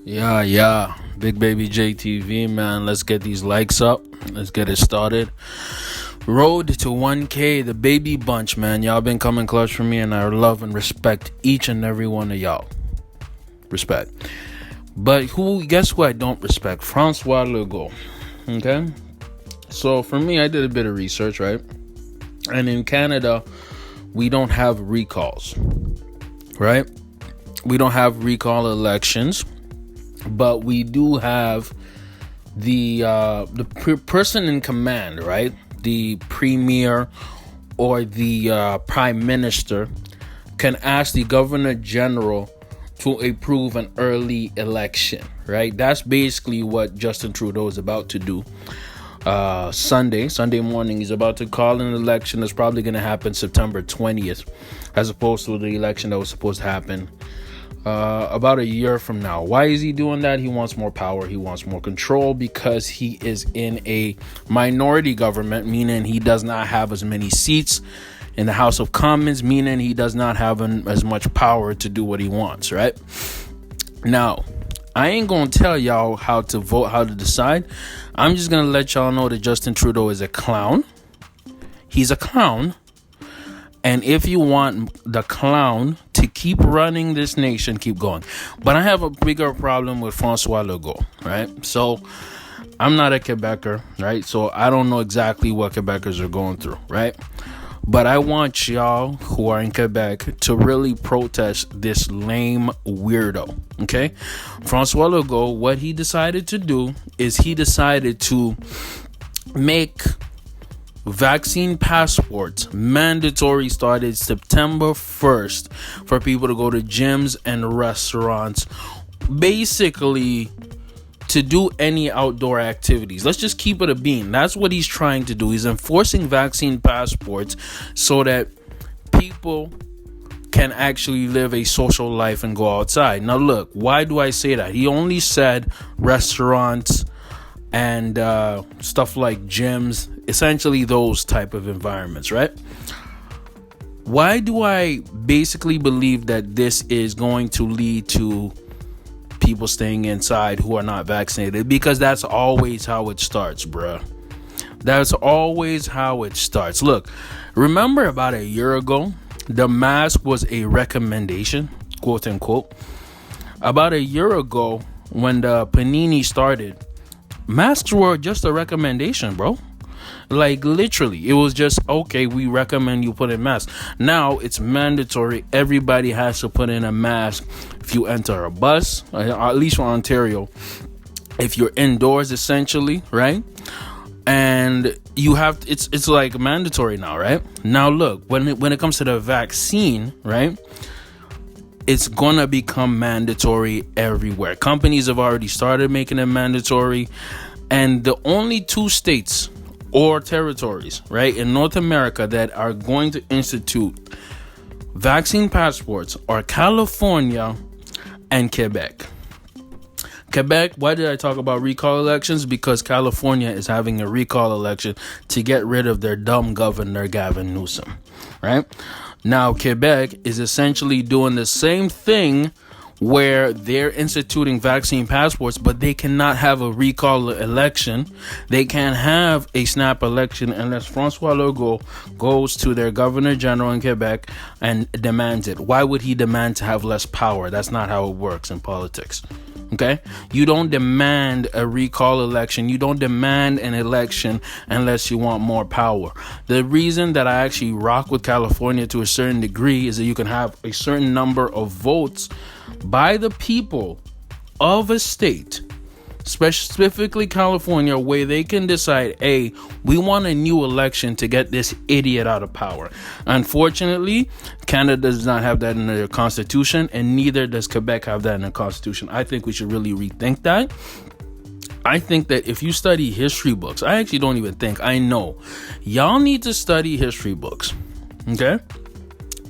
Yeah. Big Baby JTV, man. Let's get these likes up. Let's get it started. Road to 1K, the baby bunch, man. Y'all been coming clutch for me, and I love and respect each and every one of y'all. Respect. But guess who I don't respect? Francois Legault. Okay? So for me, I did a bit of research, right? And in Canada, we don't have recalls, right? We don't have recall elections. But we do have the person in command, right? The premier or the prime minister can ask the governor general to approve an early election, right? That's basically what Justin Trudeau is about to do. Sunday morning, he's about to call an election that's probably going to happen September 20th, as opposed to the election that was supposed to happen about a year from now. Why is he doing that? He wants more power. He wants more control because he is in a minority government, meaning he does not have as many seats in the House of Commons, meaning he does not have as much power to do what he wants, right? Now, I ain't going to tell y'all how to vote, how to decide. I'm just going to let y'all know that Justin Trudeau is a clown. He's a clown. And if you want the clown to keep running this nation, keep going. But I have a bigger problem with Francois Legault, right? So I'm not a Quebecer, right? So I don't know exactly what Quebecers are going through, right? But I want y'all who are in Quebec to really protest this lame weirdo, okay? Francois Legault, what he decided to do is he decided to make vaccine passports mandatory started September 1st for people to go to gyms and restaurants, basically to do any outdoor activities. Let's just keep it a bean. That's what he's trying to do. He's enforcing vaccine passports so that people can actually live a social life and go outside. Now look, why do I say that? He only said restaurants and stuff like gyms, essentially those type of environments, right? Why do I basically believe that this is going to lead to people staying inside who are not vaccinated? Because that's always how it starts, bruh. That's always how it starts. Look, remember about a year ago, the mask was a recommendation, quote unquote. About a year ago, when the panini started, masks were just a recommendation, bro. Like literally, it was just, okay, we recommend you put in mask. Now it's mandatory. Everybody has to put in a mask if you enter a bus, at least for Ontario. If you're indoors, essentially, right? And you have it's like mandatory now, right? Now look, when it comes to the vaccine, right? It's gonna become mandatory everywhere. Companies have already started making it mandatory, and the only two states or territories, right, in North America that are going to institute vaccine passports are California and Quebec. Quebec, why did I talk about recall elections? Because California is having a recall election to get rid of their dumb governor, Gavin Newsom, right? Now, Quebec is essentially doing the same thing where they're instituting vaccine passports, but they cannot have a recall election. They can't have a snap election unless Francois Legault goes to their governor general in Quebec and demands it. Why would he demand to have less power? That's not how it works in politics. Okay, you don't demand a recall election. You don't demand an election unless you want more power. The reason that I actually rock with California to a certain degree is that you can have a certain number of votes by the people of a state, specifically California, where they can decide, hey, we want a new election to get this idiot out of power. Unfortunately, Canada does not have that in their constitution, and neither does Quebec have that in their constitution. I think we should really rethink that. I think that if you study history books, I actually don't even think, I know, y'all need to study history books, okay?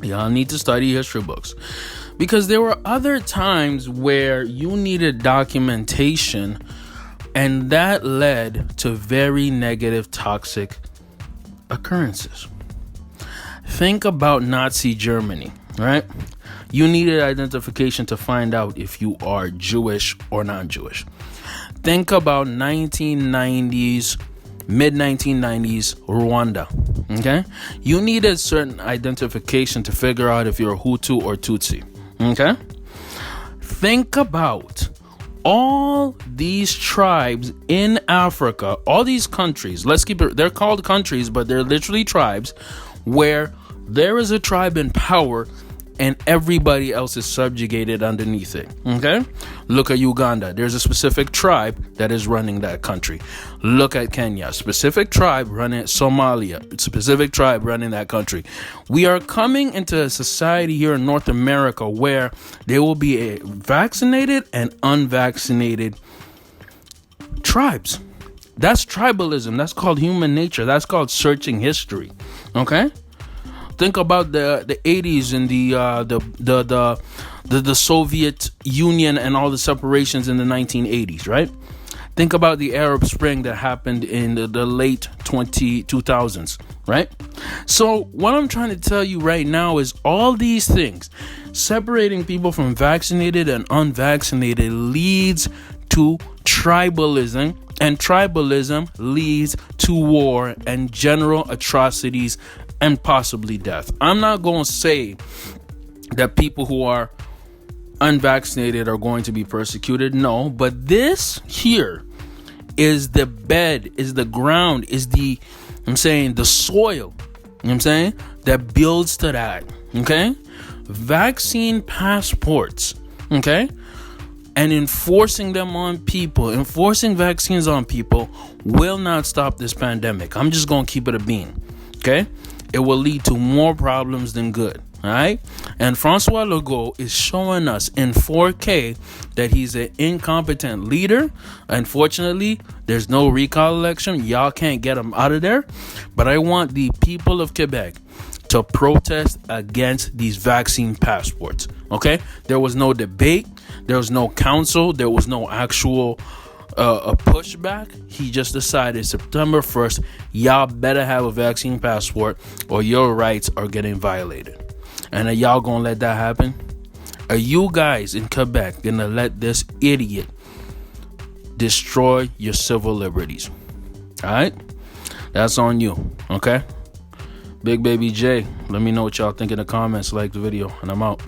Y'all need to study history books. Because there were other times where you needed documentation, and that led to very negative, toxic occurrences. Think about Nazi Germany, right? You needed identification to find out if you are Jewish or non-Jewish. Think about 1990s, mid-1990s Rwanda. Okay? You needed certain identification to figure out if you're Hutu or Tutsi. Okay? Think about all these tribes in Africa, all these countries. Let's keep it, they're called countries, but they're literally tribes where there is a tribe in power and everybody else is subjugated underneath it. Okay? Look at Uganda. There's a specific tribe that is running that country. Look at Kenya. Specific tribe running Somalia. Specific tribe running that country. We are coming into a society here in North America where there will be a vaccinated and unvaccinated tribes. That's tribalism. That's called human nature. That's called searching history. Okay? Think about the 80s and the Soviet Union and all the separations in the 1980s, right? Think about the Arab Spring that happened in the late 2000s, right? So what I'm trying to tell you right now is all these things, separating people from vaccinated and unvaccinated, leads to tribalism, and tribalism leads to war and general atrocities and possibly death. I'm not going to say that people who are unvaccinated are going to be persecuted. No, but this here is the bed, is the ground, is the soil, you know what I'm saying, that builds to that. Okay? Vaccine passports, okay? And enforcing them on people, enforcing vaccines on people will not stop this pandemic. I'm just going to keep it a bean. Okay? It will lead to more problems than good. All right. And Francois Legault is showing us in 4K that he's an incompetent leader. Unfortunately, there's no recall election. Y'all can't get him out of there. But I want the people of Quebec to protest against these vaccine passports. Okay. There was no debate. There was no council. There was no actual a pushback. He just decided September 1st, y'all better have a vaccine passport or your rights are getting violated. And are y'all gonna let that happen? Are you guys in Quebec gonna let this idiot destroy your civil liberties? All right, that's on you. Okay, Big Baby J, let me know what y'all think in the comments. Like the video, and I'm out.